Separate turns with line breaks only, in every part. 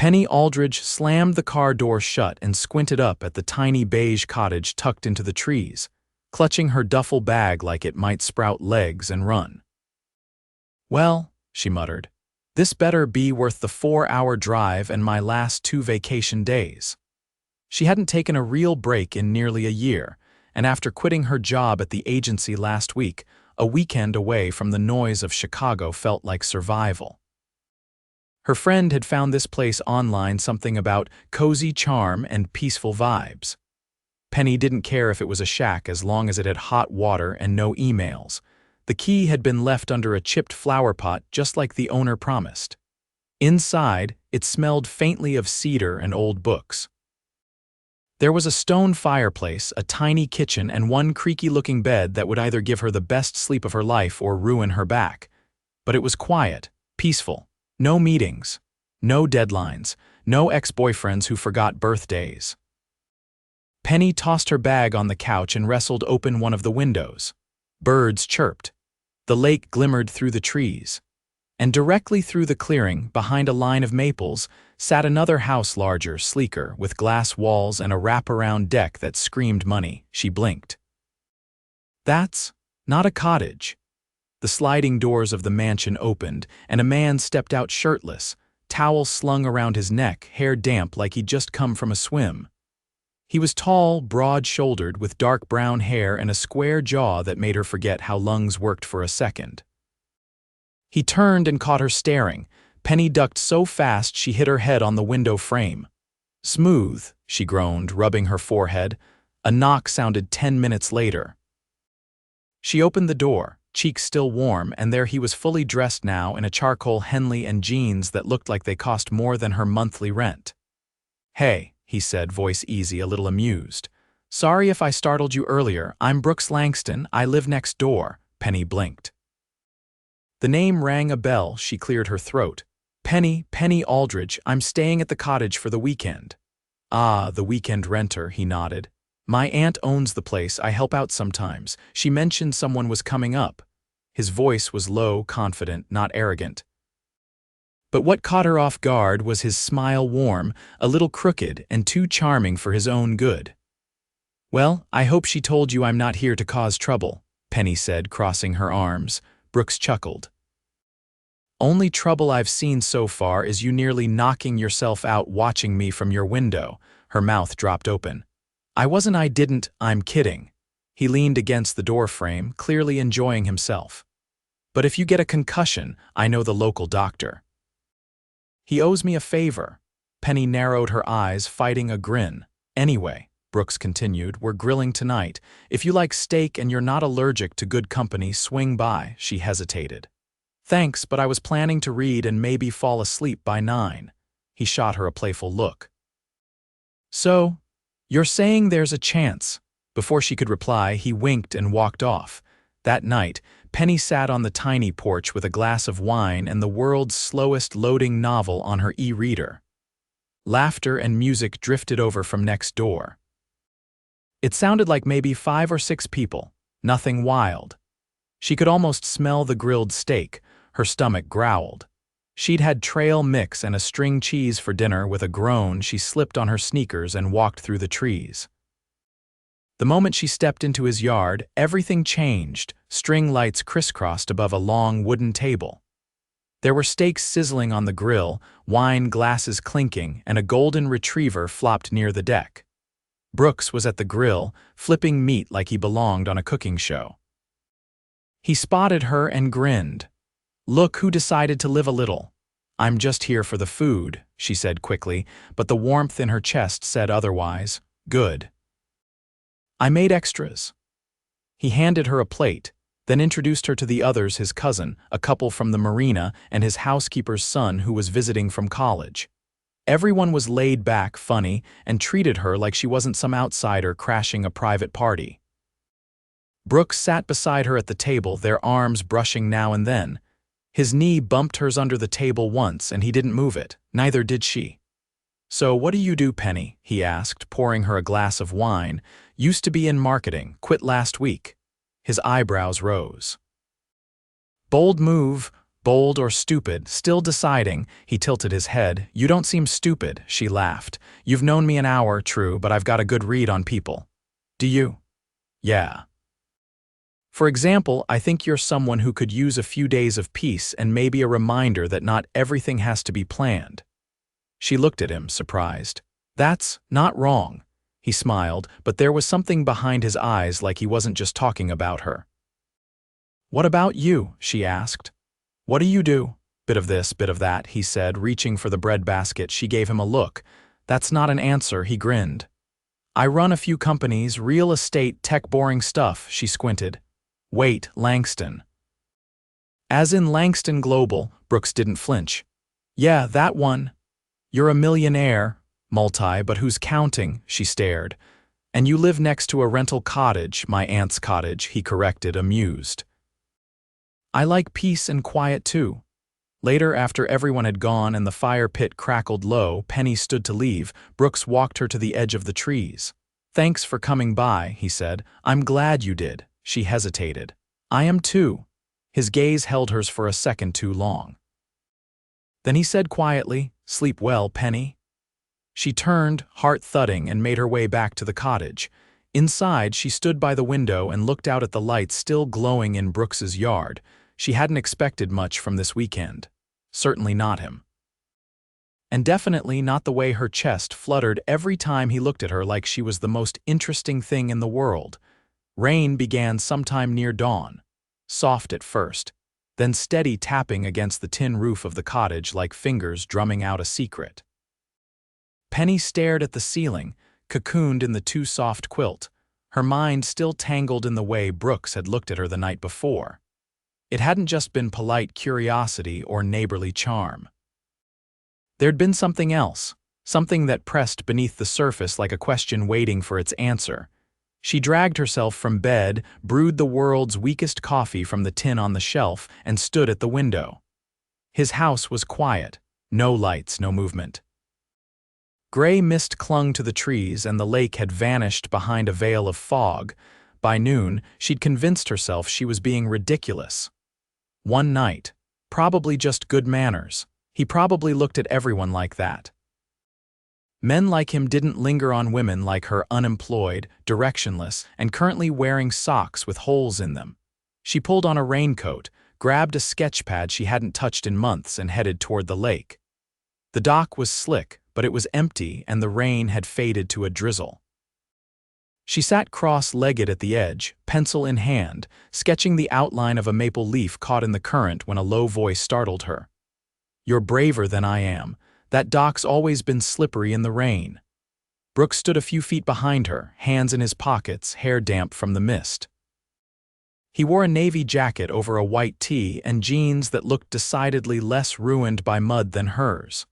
Penny Aldridge slammed the car door shut and squinted up at the tiny beige cottage tucked into the trees, clutching her duffel bag like it might sprout legs and run. "Well," she muttered, "this better be worth the 4-hour drive and my last 2 vacation days." She hadn't taken a real break in nearly a year, and after quitting her job at the agency last week, a weekend away from the noise of Chicago felt like survival. Her friend had found this place online, something about cozy charm and peaceful vibes. Penny didn't care if it was a shack as long as it had hot water and no emails. The key had been left under a chipped flower pot just like the owner promised. Inside, it smelled faintly of cedar and old books. There was a stone fireplace, a tiny kitchen, and one creaky-looking bed that would either give her the best sleep of her life or ruin her back. But it was quiet, peaceful. No meetings, no deadlines, no ex-boyfriends who forgot birthdays. Penny tossed her bag on the couch and wrestled open one of the windows. Birds chirped. The lake glimmered through the trees. And directly through the clearing, behind a line of maples, sat another house larger, sleeker, with glass walls and a wraparound deck that screamed money. She blinked. That's not a cottage. The sliding doors of the mansion opened, and a man stepped out shirtless, towel slung around his neck, hair damp like he'd just come from a swim. He was tall, broad-shouldered, with dark brown hair and a square jaw that made her forget how lungs worked for a second. He turned and caught her staring. Penny ducked so fast she hit her head on the window frame. "Smooth," she groaned, rubbing her forehead. A knock sounded 10 minutes later. She opened the door, cheeks still warm, and there he was, fully dressed now in a charcoal Henley and jeans that looked like they cost more than her monthly rent. "Hey," he said, voice easy, a little amused. "Sorry if I startled you earlier. I'm Brooks Langston. I live next door." Penny blinked. The name rang a bell. She cleared her throat. Penny Aldridge. I'm staying at the cottage for the weekend." "Ah, the weekend renter," he nodded. "My aunt owns the place. I help out sometimes. She mentioned someone was coming up." His voice was low, confident, not arrogant. But what caught her off guard was his smile, warm, a little crooked, and too charming for his own good. "Well, I hope she told you I'm not here to cause trouble," Penny said, crossing her arms. Brooks chuckled. "Only trouble I've seen so far is you nearly knocking yourself out watching me from your window." Her mouth dropped open. I'm kidding." He leaned against the doorframe, clearly enjoying himself. "But if you get a concussion, I know the local doctor." "He owes me a favor." Penny narrowed her eyes, fighting a grin. "Anyway," Brooks continued, "we're grilling tonight. If you like steak and you're not allergic to good company, swing by." She hesitated. "Thanks, but I was planning to read and maybe fall asleep by 9. He shot her a playful look. "So, you're saying there's a chance?" Before she could reply, he winked and walked off. That night, Penny sat on the tiny porch with a glass of wine and the world's slowest loading novel on her e-reader. Laughter and music drifted over from next door. It sounded like maybe 5 or 6 people, nothing wild. She could almost smell the grilled steak. Her stomach growled. She'd had trail mix and a string cheese for dinner. With a groan, she slipped on her sneakers and walked through the trees. The moment she stepped into his yard, everything changed. String lights crisscrossed above a long wooden table. There were steaks sizzling on the grill, wine glasses clinking, and a golden retriever flopped near the deck. Brooks was at the grill, flipping meat like he belonged on a cooking show. He spotted her and grinned. "Look who decided to live a little." "I'm just here for the food," she said quickly, but the warmth in her chest said otherwise. "Good. I made extras." He handed her a plate, then introduced her to the others, his cousin, a couple from the marina, and his housekeeper's son who was visiting from college. Everyone was laid back, funny, and treated her like she wasn't some outsider crashing a private party. Brooks sat beside her at the table, their arms brushing now and then. His knee bumped hers under the table once, and he didn't move it. Neither did she. "So what do you do, Penny?" he asked, pouring her a glass of wine. "Used to be in marketing, quit last week." His eyebrows rose. "Bold move. Bold or stupid, still deciding, he tilted his head. You don't seem stupid, she laughed. You've known me an hour, true, but I've got a good read on people. Do you? Yeah. For example, I think you're someone who could use a few days of peace and maybe a reminder that not everything has to be planned. She looked at him, surprised. That's not wrong. He smiled, but there was something behind his eyes like he wasn't just talking about her. What about you? She asked. What do you do? Bit of this, bit of that, he said, reaching for the bread basket. She gave him a look. That's not an answer, he grinned. I run a few companies, real estate, tech, boring stuff, she squinted. Wait, Langston. As in Langston Global, Brooks didn't flinch. Yeah, that one. You're a millionaire, but who's counting, she stared. And you live next to a rental cottage, my aunt's cottage, he corrected, amused. I like peace and quiet too. Later, after everyone had gone and the fire pit crackled low, Penny stood to leave. Brooks walked her to the edge of the trees. Thanks for coming by, he said. I'm glad you did. She hesitated. I am too. His gaze held hers for a second too long. Then he said quietly, Sleep well, Penny. She turned, heart thudding, and made her way back to the cottage. Inside, she stood by the window and looked out at the lights still glowing in Brooks's yard. She hadn't expected much from this weekend. Certainly not him. And definitely not the way her chest fluttered every time he looked at her like she was the most interesting thing in the world. Rain began sometime near dawn, soft at first, then steady tapping against the tin roof of the cottage like fingers drumming out a secret. Penny stared at the ceiling, cocooned in the too soft quilt, her mind still tangled in the way Brooks had looked at her the night before. It hadn't just been polite curiosity or neighborly charm. There'd been something else, something that pressed beneath the surface like a question waiting for its answer. She dragged herself from bed, brewed the world's weakest coffee from the tin on the shelf, and stood at the window. His house was quiet, no lights, no movement. Gray mist clung to the trees and the lake had vanished behind a veil of fog. By noon, she'd convinced herself she was being ridiculous. One night, probably just good manners, he probably looked at everyone like that. Men like him didn't linger on women like her, unemployed, directionless, and currently wearing socks with holes in them. She pulled on a raincoat, grabbed a sketch pad she hadn't touched in months, and headed toward the lake. The dock was slick, but it was empty and the rain had faded to a drizzle. She sat cross-legged at the edge, pencil in hand, sketching the outline of a maple leaf caught in the current when a low voice startled her. You're braver than I am. That dock's always been slippery in the rain. Brooks stood a few feet behind her, hands in his pockets, hair damp from the mist. He wore a navy jacket over a white tee and jeans that looked decidedly less ruined by mud than hers.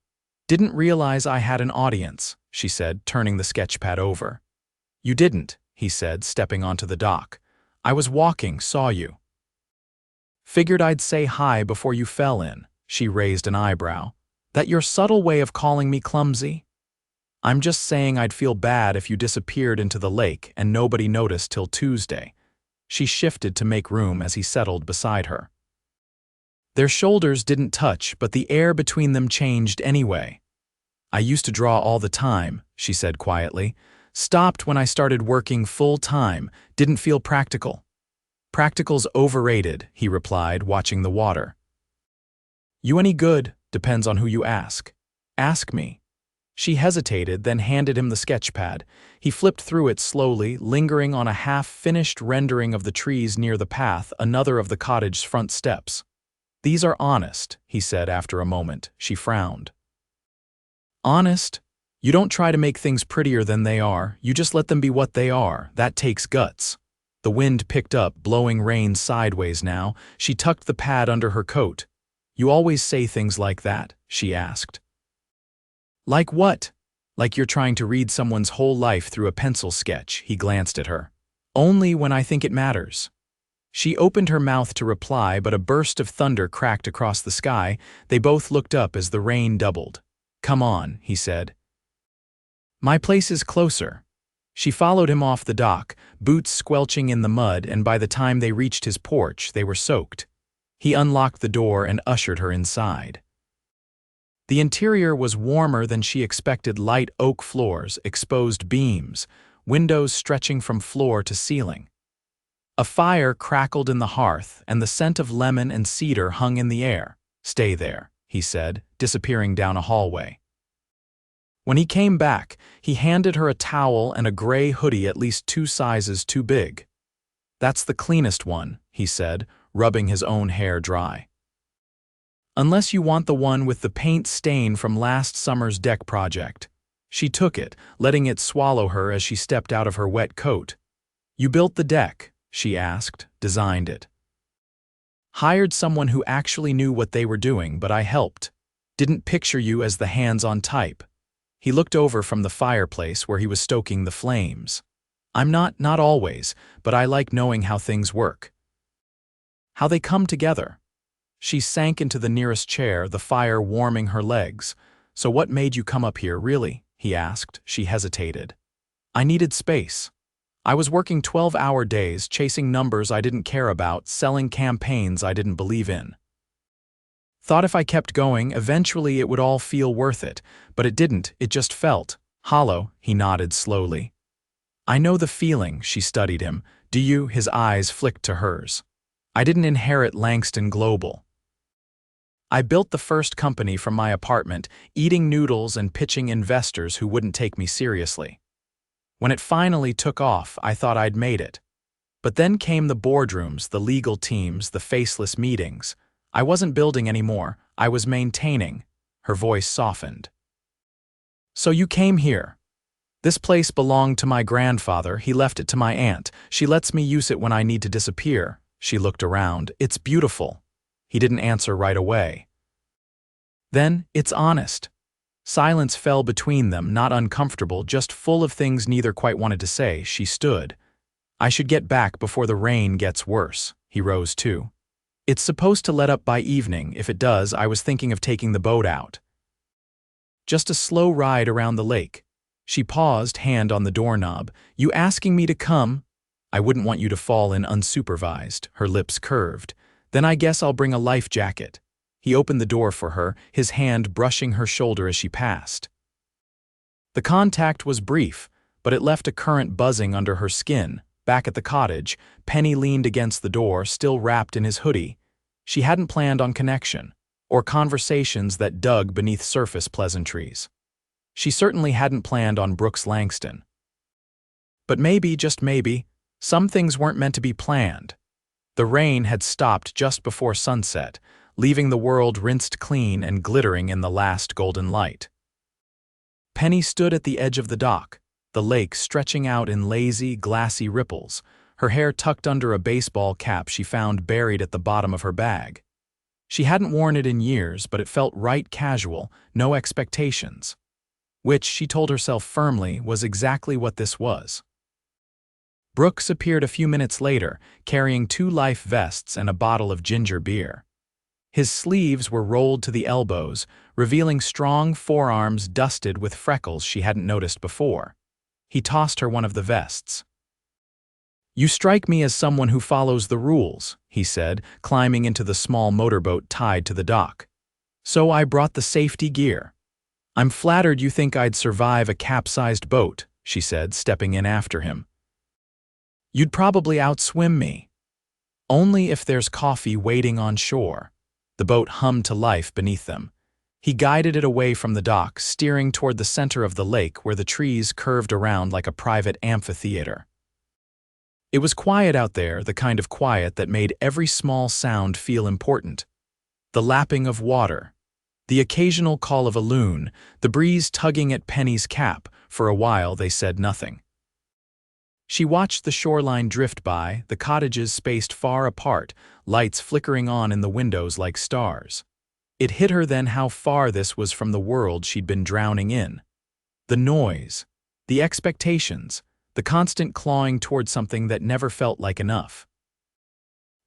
Didn't realize I had an audience, she said, turning the sketchpad over. You didn't, he said, stepping onto the dock. I was walking, saw you. Figured I'd say hi before you fell in, she raised an eyebrow. That your subtle way of calling me clumsy? I'm just saying I'd feel bad if you disappeared into the lake and nobody noticed till Tuesday. She shifted to make room as he settled beside her. Their shoulders didn't touch, but the air between them changed anyway. I used to draw all the time, she said quietly. Stopped when I started working full-time, didn't feel practical. Practical's overrated, he replied, watching the water. You any good? Depends on who you ask. Ask me. She hesitated, then handed him the sketchpad. He flipped through it slowly, lingering on a half-finished rendering of the trees near the path, another of the cottage's front steps. These are honest, he said after a moment. She frowned. Honest? You don't try to make things prettier than they are, you just let them be what they are. That takes guts. The wind picked up, blowing rain sideways now. She tucked the pad under her coat. You always say things like that, she asked. Like what? Like you're trying to read someone's whole life through a pencil sketch, he glanced at her. Only when I think it matters. She opened her mouth to reply, but a burst of thunder cracked across the sky. They both looked up as the rain doubled. Come on, he said. My place is closer. She followed him off the dock, boots squelching in the mud, and by the time they reached his porch, they were soaked. He unlocked the door and ushered her inside. The interior was warmer than she expected: light oak floors, exposed beams, windows stretching from floor to ceiling. A fire crackled in the hearth, and the scent of lemon and cedar hung in the air. "Stay there," he said, disappearing down a hallway. When he came back, he handed her a towel and a gray hoodie at least 2 sizes too big. "That's the cleanest one," he said, rubbing his own hair dry. "Unless you want the one with the paint stain from last summer's deck project." She took it, letting it swallow her as she stepped out of her wet coat. "You built the deck?" she asked. "Designed it." "Hired someone who actually knew what they were doing, but I helped. Didn't picture you as the hands-on type." He looked over from the fireplace where he was stoking the flames. "I'm not always, but I like knowing how things work. How they come together." She sank into the nearest chair, the fire warming her legs. "So what made you come up here, really?" he asked. She hesitated. "I needed space. I was working 12-hour days, chasing numbers I didn't care about, selling campaigns I didn't believe in. Thought if I kept going, eventually it would all feel worth it, but it didn't. It just felt hollow." He nodded slowly. "I know the feeling." She studied him. "Do you?" His eyes flicked to hers. "I didn't inherit Langston Global. I built the first company from my apartment, eating noodles and pitching investors who wouldn't take me seriously. When it finally took off, I thought I'd made it. But then came the boardrooms, the legal teams, the faceless meetings. I wasn't building anymore, I was maintaining." Her voice softened. "So you came here. This place belonged to my grandfather, he left it to my aunt. She lets me use it when I need to disappear." She looked around. "It's beautiful." He didn't answer right away. "Then, it's honest." Silence fell between them, not uncomfortable, just full of things neither quite wanted to say. She stood. "I should get back before the rain gets worse." He rose too. "It's supposed to let up by evening. If it does, I was thinking of taking the boat out. Just a slow ride around the lake." She paused, hand on the doorknob. "You asking me to come?" "I wouldn't want you to fall in unsupervised." Her lips curved. "Then I guess I'll bring a life jacket." He opened the door for her, his hand brushing her shoulder as she passed. The contact was brief, but it left a current buzzing under her skin. Back at the cottage, Penny leaned against the door, still wrapped in his hoodie. She hadn't planned on connection, or conversations that dug beneath surface pleasantries. She certainly hadn't planned on Brooks Langston. But maybe, just maybe, some things weren't meant to be planned. The rain had stopped just before sunset, leaving the world rinsed clean and glittering in the last golden light. Penny stood at the edge of the dock, the lake stretching out in lazy, glassy ripples, her hair tucked under a baseball cap she found buried at the bottom of her bag. She hadn't worn it in years, but it felt right, casual, no expectations. Which, she told herself firmly, was exactly what this was. Brooks appeared a few minutes later, carrying 2 life vests and a bottle of ginger beer. His sleeves were rolled to the elbows, revealing strong forearms dusted with freckles she hadn't noticed before. He tossed her one of the vests. "You strike me as someone who follows the rules," he said, climbing into the small motorboat tied to the dock. "So I brought the safety gear." "I'm flattered you think I'd survive a capsized boat," she said, stepping in after him. "You'd probably outswim me." "Only if there's coffee waiting on shore." The boat hummed to life beneath them. He guided it away from the dock, steering toward the center of the lake where the trees curved around like a private amphitheater. It was quiet out there, the kind of quiet that made every small sound feel important. The lapping of water, the occasional call of a loon, the breeze tugging at Penny's cap. For a while they said nothing. She watched the shoreline drift by, the cottages spaced far apart, lights flickering on in the windows like stars. It hit her then how far this was from the world she'd been drowning in. The noise, the expectations, the constant clawing toward something that never felt like enough.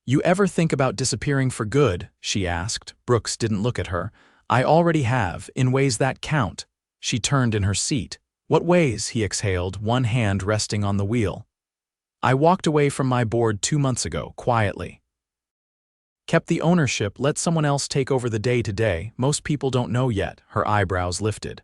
"You ever think about disappearing for good?" she asked. Brooks didn't look at her. "I already have, in ways that count." She turned in her seat. "What ways?" he exhaled, one hand resting on the wheel. "I walked away from my board 2 months ago, quietly." Kept the ownership, let someone else take over the day-to-day. Most people don't know yet, her eyebrows lifted.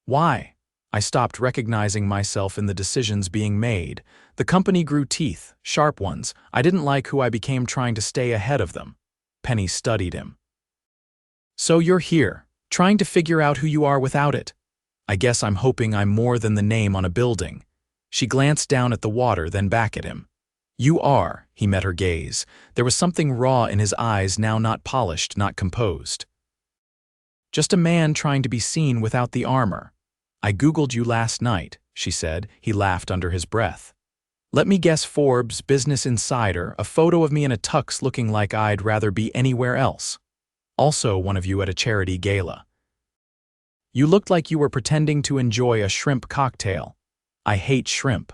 Why? I stopped recognizing myself in the decisions being made. The company grew teeth, sharp ones. I didn't like who I became trying to stay ahead of them. Penny studied him. So you're here, trying to figure out who you are without it. I guess I'm hoping I'm more than the name on a building. She glanced down at the water, then back at him. You are, he met her gaze. There was something raw in his eyes, now not polished, not composed. Just a man trying to be seen without the armor. I Googled you last night, she said. He laughed under his breath. Let me guess, Forbes, Business Insider, a photo of me in a tux looking like I'd rather be anywhere else. Also one of you at a charity gala. You looked like you were pretending to enjoy a shrimp cocktail. I hate shrimp.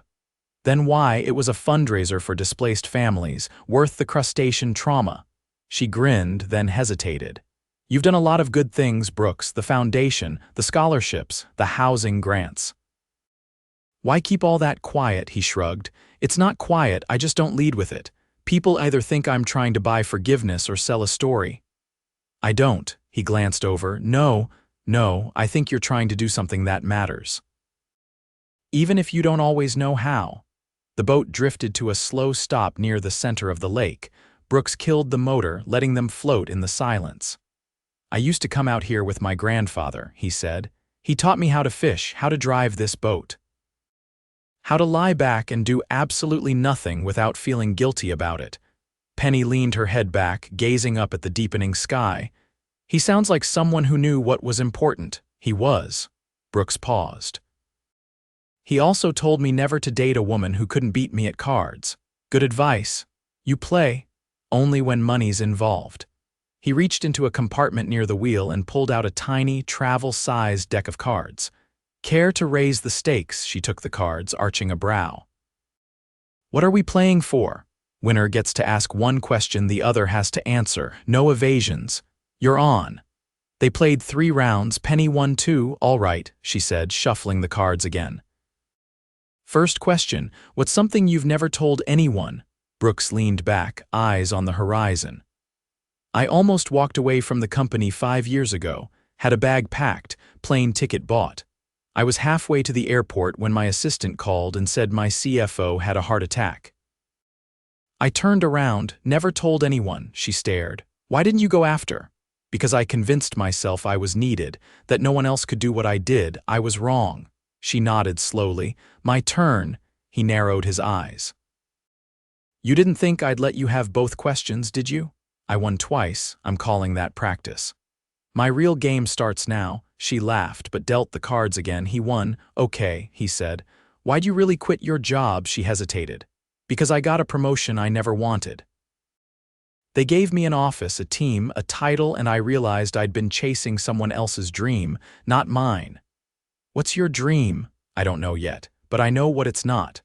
Then why, it was a fundraiser for displaced families, worth the crustacean trauma. She grinned, then hesitated. You've done a lot of good things, Brooks, the foundation, the scholarships, the housing grants. Why keep all that quiet, he shrugged. It's not quiet, I just don't lead with it. People either think I'm trying to buy forgiveness or sell a story. I don't, he glanced over. No, I think you're trying to do something that matters. Even if you don't always know how. The boat drifted to a slow stop near the center of the lake. Brooks killed the motor, letting them float in the silence. I used to come out here with my grandfather, he said. He taught me how to fish, how to drive this boat. How to lie back and do absolutely nothing without feeling guilty about it. Penny leaned her head back, gazing up at the deepening sky. He sounds like someone who knew what was important. He was. Brooks paused. He also told me never to date a woman who couldn't beat me at cards. Good advice. You play, only when money's involved. He reached into a compartment near the wheel and pulled out a tiny, travel-sized deck of cards. Care to raise the stakes, she took the cards, arching a brow. What are we playing for? Winner gets to ask one question, the other has to answer. No evasions. You're on. They played 3 rounds, Penny won 2, all right, she said, shuffling the cards again. First question, what's something you've never told anyone? Brooks leaned back, eyes on the horizon. I almost walked away from the company 5 years ago, had a bag packed, plane ticket bought. I was halfway to the airport when my assistant called and said my CFO had a heart attack. I turned around, never told anyone, she stared. Why didn't you go after? Because I convinced myself I was needed, that no one else could do what I did. I was wrong. She nodded slowly. My turn. He narrowed his eyes. You didn't think I'd let you have both questions, did you? I won twice. I'm calling that practice. My real game starts now. She laughed, but dealt the cards again. He won. Okay, he said. Why'd you really quit your job? She hesitated. Because I got a promotion I never wanted. They gave me an office, a team, a title, and I realized I'd been chasing someone else's dream, not mine. What's your dream? I don't know yet, but I know what it's not.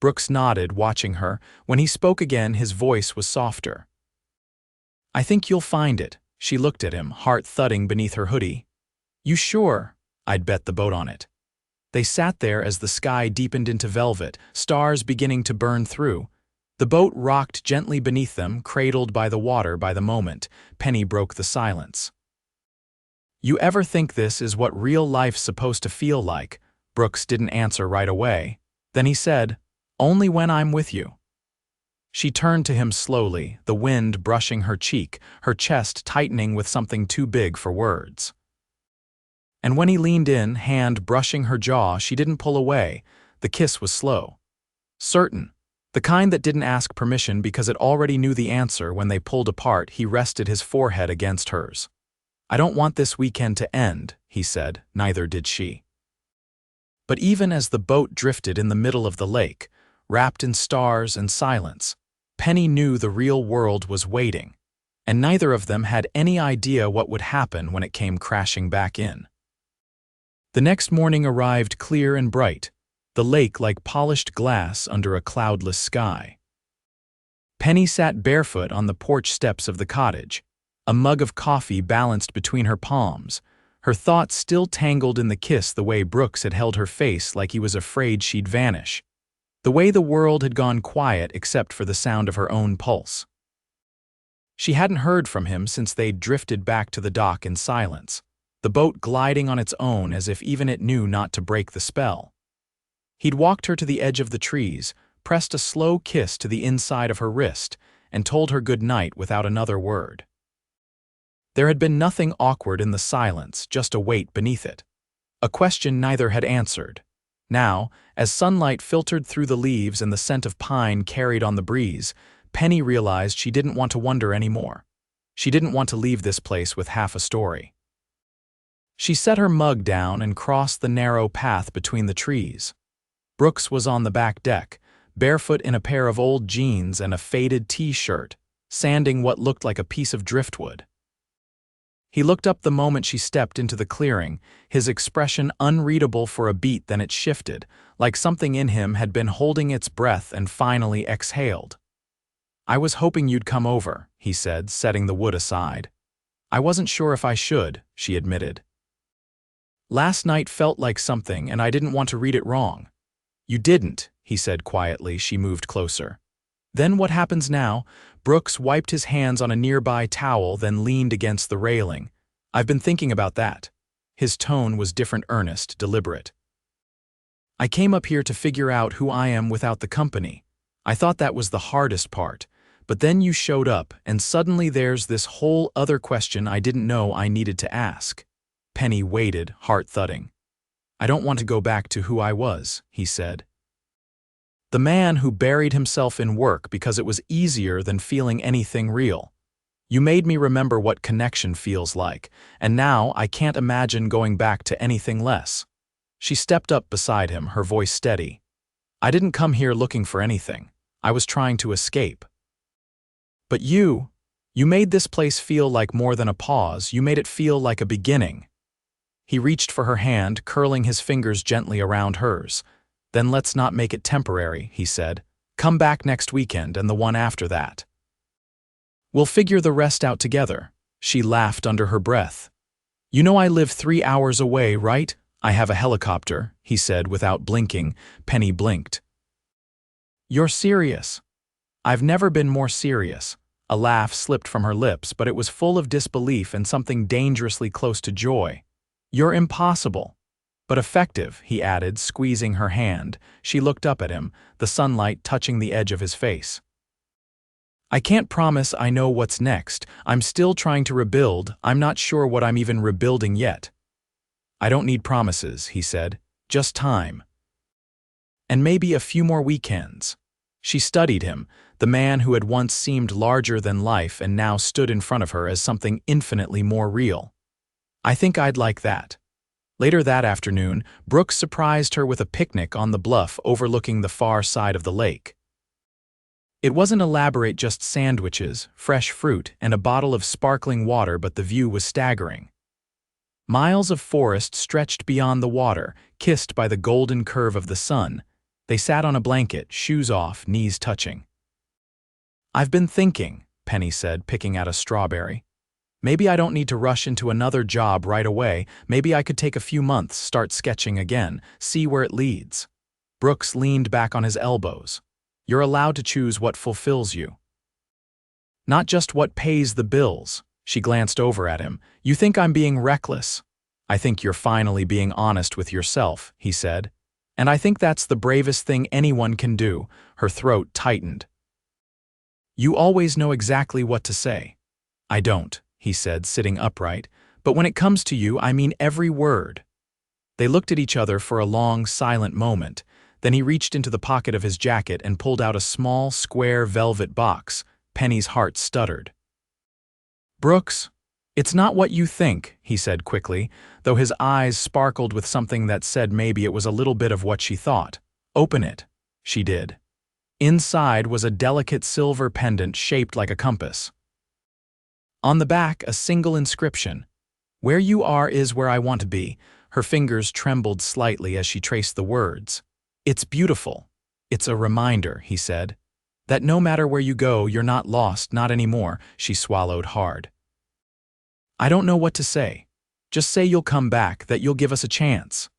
Brooks nodded, watching her. When he spoke again, his voice was softer. I think you'll find it. She looked at him, heart thudding beneath her hoodie. You sure? I'd bet the boat on it. They sat there as the sky deepened into velvet, stars beginning to burn through. The boat rocked gently beneath them, cradled by the water by the moment. Penny broke the silence. You ever think this is what real life's supposed to feel like? Brooks didn't answer right away. Then he said, only when I'm with you. She turned to him slowly, the wind brushing her cheek, her chest tightening with something too big for words. And when he leaned in, hand brushing her jaw, she didn't pull away. The kiss was slow. Certain. The kind that didn't ask permission because it already knew the answer. When they pulled apart, he rested his forehead against hers. I don't want this weekend to end, he said. Neither did she. But even as the boat drifted in the middle of the lake, wrapped in stars and silence, Penny knew the real world was waiting, and neither of them had any idea what would happen when it came crashing back in. The next morning arrived clear and bright, the lake like polished glass under a cloudless sky. Penny sat barefoot on the porch steps of the cottage, a mug of coffee balanced between her palms, her thoughts still tangled in the kiss, the way Brooks had held her face like he was afraid she'd vanish, the way the world had gone quiet except for the sound of her own pulse. She hadn't heard from him since they'd drifted back to the dock in silence, the boat gliding on its own as if even it knew not to break the spell. He'd walked her to the edge of the trees, pressed a slow kiss to the inside of her wrist, and told her good night without another word. There had been nothing awkward in the silence, just a weight beneath it. A question neither had answered. Now, as sunlight filtered through the leaves and the scent of pine carried on the breeze, Penny realized she didn't want to wonder anymore. She didn't want to leave this place with half a story. She set her mug down and crossed the narrow path between the trees. Brooks was on the back deck, barefoot in a pair of old jeans and a faded t-shirt, sanding what looked like a piece of driftwood. He looked up the moment she stepped into the clearing, his expression unreadable for a beat. Then it shifted, like something in him had been holding its breath and finally exhaled. "I was hoping you'd come over," he said, setting the wood aside. "I wasn't sure if I should," she admitted. "Last night felt like something, and I didn't want to read it wrong." "You didn't," he said quietly. She moved closer. "Then what happens now?" Brooks wiped his hands on a nearby towel, then leaned against the railing. "I've been thinking about that." His tone was different, earnest, deliberate. "I came up here to figure out who I am without the company. I thought that was the hardest part. But then you showed up, and suddenly there's this whole other question I didn't know I needed to ask." Penny waited, heart thudding. "I don't want to go back to who I was," he said. "The man who buried himself in work because it was easier than feeling anything real. You made me remember what connection feels like, and now I can't imagine going back to anything less." She stepped up beside him, her voice steady. "I didn't come here looking for anything. I was trying to escape. But you made this place feel like more than a pause. You made it feel like a beginning." He reached for her hand, curling his fingers gently around hers. "Then let's not make it temporary," he said. "Come back next weekend and the one after that. We'll figure the rest out together." She laughed under her breath. "You know I live 3 hours away, right?" "I have a helicopter," he said without blinking. Penny blinked. "You're serious?" "I've never been more serious." A laugh slipped from her lips, but it was full of disbelief and something dangerously close to joy. "You're impossible. But effective," he added, squeezing her hand. She looked up at him, the sunlight touching the edge of his face. "I can't promise I know what's next. I'm still trying to rebuild. I'm not sure what I'm even rebuilding yet." "I don't need promises," he said. "Just time. And maybe a few more weekends." She studied him, the man who had once seemed larger than life and now stood in front of her as something infinitely more real. "I think I'd like that." Later that afternoon, Brooks surprised her with a picnic on the bluff overlooking the far side of the lake. It wasn't elaborate, just sandwiches, fresh fruit, and a bottle of sparkling water, but the view was staggering. Miles of forest stretched beyond the water, kissed by the golden curve of the sun. They sat on a blanket, shoes off, knees touching. "I've been thinking," Penny said, picking at a strawberry. "Maybe I don't need to rush into another job right away. Maybe I could take a few months, start sketching again, see where it leads." Brooks leaned back on his elbows. "You're allowed to choose what fulfills you. Not just what pays the bills." She glanced over at him. "You think I'm being reckless?" "I think you're finally being honest with yourself," he said. "And I think that's the bravest thing anyone can do." Her throat tightened. "You always know exactly what to say." "I don't," he said, sitting upright. "But when it comes to you, I mean every word." They looked at each other for a long, silent moment. Then he reached into the pocket of his jacket and pulled out a small, square velvet box. Penny's heart stuttered. "Brooks, it's not what you think," he said quickly, though his eyes sparkled with something that said maybe it was a little bit of what she thought. "Open it." She did. Inside was a delicate silver pendant shaped like a compass. On the back, a single inscription: "Where you are is where I want to be." Her fingers trembled slightly as she traced the words. "It's beautiful. It's a reminder," he said, "that no matter where you go, you're not lost, not anymore." She swallowed hard. "I don't know what to say. Just say you'll come back, that you'll give us a chance."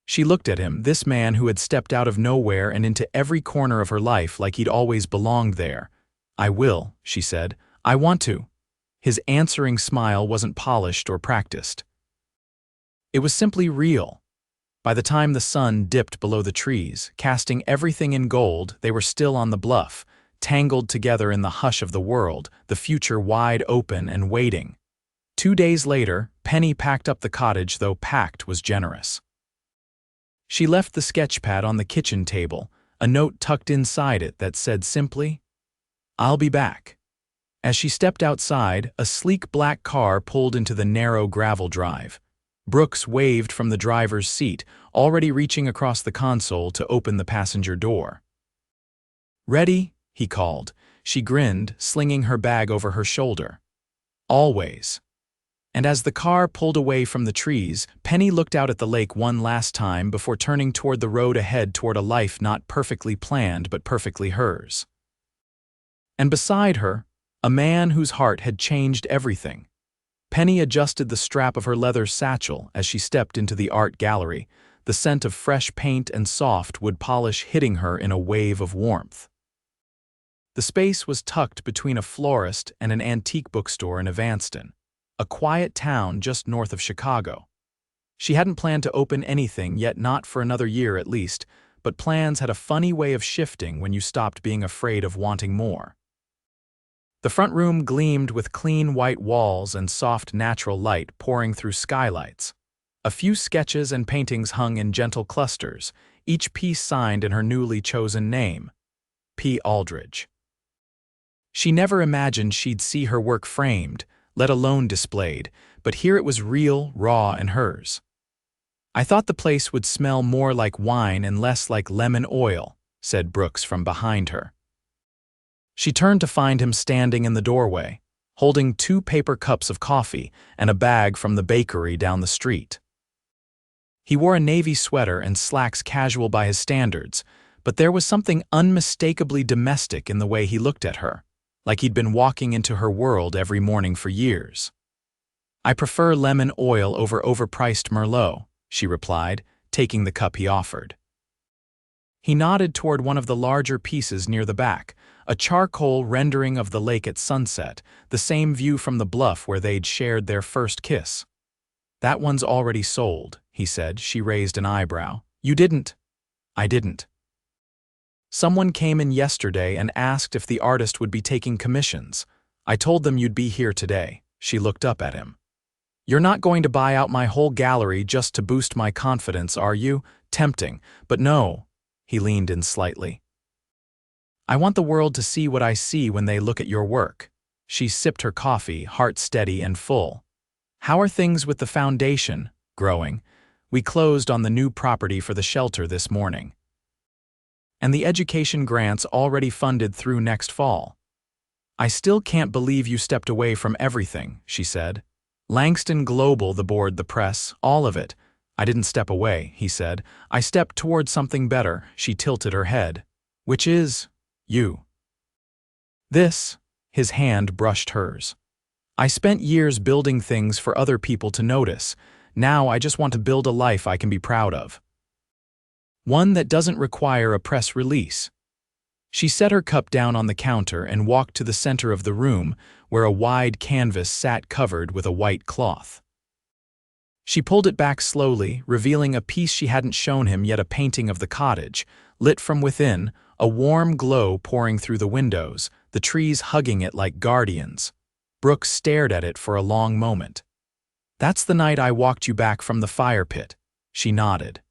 She looked at him, this man who had stepped out of nowhere and into every corner of her life like he'd always belonged there. "I will," she said. "I want to. His answering smile wasn't polished or practiced. It was simply real. By the time the sun dipped below the trees, casting everything in gold, they were still on the bluff, tangled together in the hush of the world, the future wide open and waiting. 2 days later, Penny packed up the cottage, though packed was generous. She left the sketchpad on the kitchen table, a note tucked inside it that said simply, "I'll be back." As she stepped outside, a sleek black car pulled into the narrow gravel drive. Brooks waved from the driver's seat, already reaching across the console to open the passenger door. "Ready?" he called. She grinned, slinging her bag over her shoulder. "Always." And as the car pulled away from the trees, Penny looked out at the lake one last time before turning toward the road ahead toward a life not perfectly planned but perfectly hers. And beside her, a man whose heart had changed everything. Penny adjusted the strap of her leather satchel as she stepped into the art gallery, the scent of fresh paint and soft wood polish hitting her in a wave of warmth. The space was tucked between a florist and an antique bookstore in Evanston, a quiet town just north of Chicago. She hadn't planned to open anything yet, not for another year at least, but plans had a funny way of shifting when you stopped being afraid of wanting more. The front room gleamed with clean white walls and soft natural light pouring through skylights. A few sketches and paintings hung in gentle clusters, each piece signed in her newly chosen name, P. Aldridge. She never imagined she'd see her work framed, let alone displayed, but here it was real, raw, and hers. "I thought the place would smell more like wine and less like lemon oil," said Brooks from behind her. She turned to find him standing in the doorway, holding 2 paper cups of coffee and a bag from the bakery down the street. He wore a navy sweater and slacks casual by his standards, but there was something unmistakably domestic in the way he looked at her, like he'd been walking into her world every morning for years. "I prefer lemon oil over overpriced Merlot," she replied, taking the cup he offered. He nodded toward one of the larger pieces near the back, a charcoal rendering of the lake at sunset, the same view from the bluff where they'd shared their first kiss. "That one's already sold," he said. She raised an eyebrow. "You didn't?" "I didn't. Someone came in yesterday and asked if the artist would be taking commissions. I told them you'd be here today." She looked up at him. "You're not going to buy out my whole gallery just to boost my confidence, are you?" Tempting, but no. He leaned in slightly. "I want the world to see what I see when they look at your work." She sipped her coffee, heart steady and full. "How are things with the foundation?" "Growing. We closed on the new property for the shelter this morning. And the education grants already funded through next fall." "I still can't believe you stepped away from everything," she said. "Langston Global, the board, the press, all of it." "I didn't step away," he said. "I stepped toward something better." She tilted her head. "Which is you." "This," his hand brushed hers. "I spent years building things for other people to notice. Now I just want to build a life I can be proud of. One that doesn't require a press release." She set her cup down on the counter and walked to the center of the room, where a wide canvas sat covered with a white cloth. She pulled it back slowly, revealing a piece she hadn't shown him yet, a painting of the cottage, lit from within, a warm glow pouring through the windows, the trees hugging it like guardians. Brooks stared at it for a long moment. "That's the night I walked you back from the fire pit." She nodded.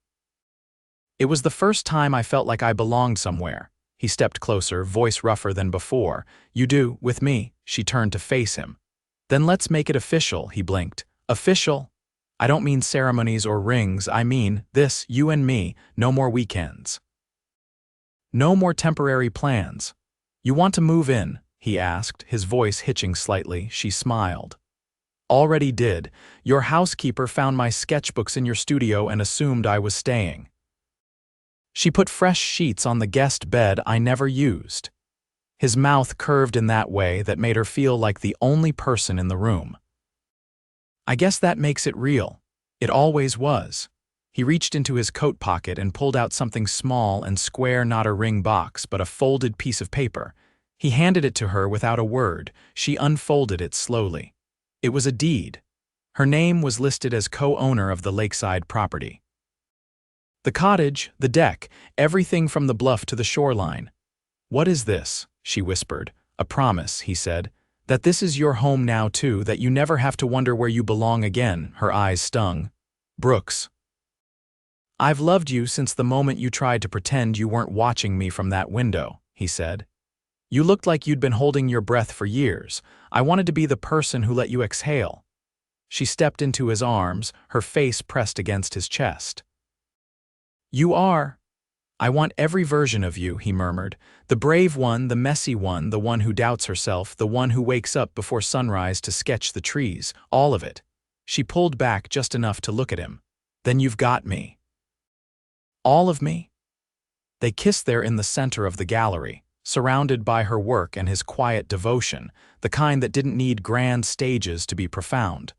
"It was the first time I felt like I belonged somewhere." He stepped closer, voice rougher than before. "You do, with me." She turned to face him. "Then let's make it official," he blinked. "Official? I don't mean ceremonies or rings, I mean this, you and me, no more weekends. No more temporary plans. You want to move in?" he asked, his voice hitching slightly. She smiled. "Already did. Your housekeeper found my sketchbooks in your studio and assumed I was staying. She put fresh sheets on the guest bed I never used." His mouth curved in that way that made her feel like the only person in the room. "I guess that makes it real. It always was." He reached into his coat pocket and pulled out something small and square, not a ring box, but a folded piece of paper. He handed it to her without a word. She unfolded it slowly. It was a deed. Her name was listed as co-owner of the lakeside property. The cottage, the deck, everything from the bluff to the shoreline. "What is this?" she whispered. "A promise," he said. "That this is your home now too, that you never have to wonder where you belong again." Her eyes stung. "Brooks, I've loved you since the moment you tried to pretend you weren't watching me from that window," he said. "You looked like you'd been holding your breath for years. I wanted to be the person who let you exhale." She stepped into his arms, her face pressed against his chest. "You are. I want every version of you," he murmured. "The brave one, the messy one, the one who doubts herself, the one who wakes up before sunrise to sketch the trees, all of it." She pulled back just enough to look at him. "Then you've got me." "All of me?" They kissed there in the center of the gallery, surrounded by her work and his quiet devotion, the kind that didn't need grand stages to be profound.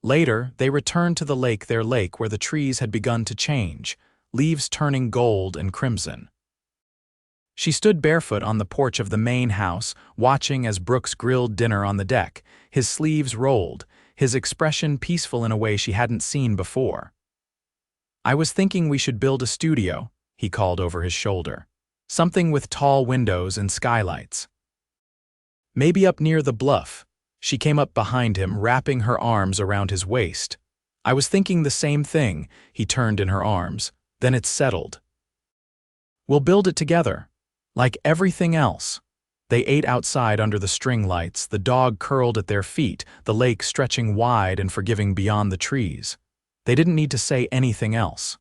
Later, they returned to the lake, their lake where the trees had begun to change, leaves turning gold and crimson. She stood barefoot on the porch of the main house, watching as Brooks grilled dinner on the deck, his sleeves rolled, his expression peaceful in a way she hadn't seen before. "I was thinking we should build a studio," he called over his shoulder. "Something with tall windows and skylights. Maybe up near the bluff." She came up behind him, wrapping her arms around his waist. "I was thinking the same thing," he turned in her arms. "Then it's settled. We'll build it together. Like everything else." They ate outside under the string lights, the dog curled at their feet, the lake stretching wide and forgiving beyond the trees. They didn't need to say anything else.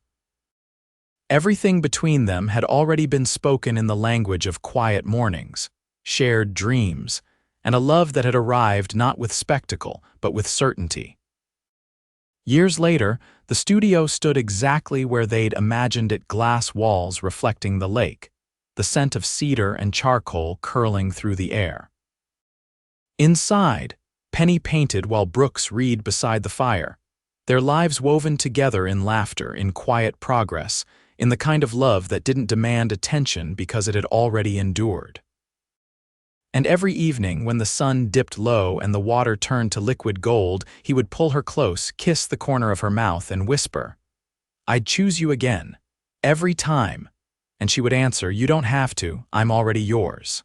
Everything between them had already been spoken in the language of quiet mornings, shared dreams, and a love that had arrived not with spectacle, but with certainty. Years later, the studio stood exactly where they'd imagined it, glass walls reflecting the lake, the scent of cedar and charcoal curling through the air. Inside, Penny painted while Brooks read beside the fire, their lives woven together in laughter, in quiet progress, in the kind of love that didn't demand attention because it had already endured. And every evening, when the sun dipped low and the water turned to liquid gold, he would pull her close, kiss the corner of her mouth, and whisper, "I'd choose you again, every time." And she would answer, "You don't have to, I'm already yours."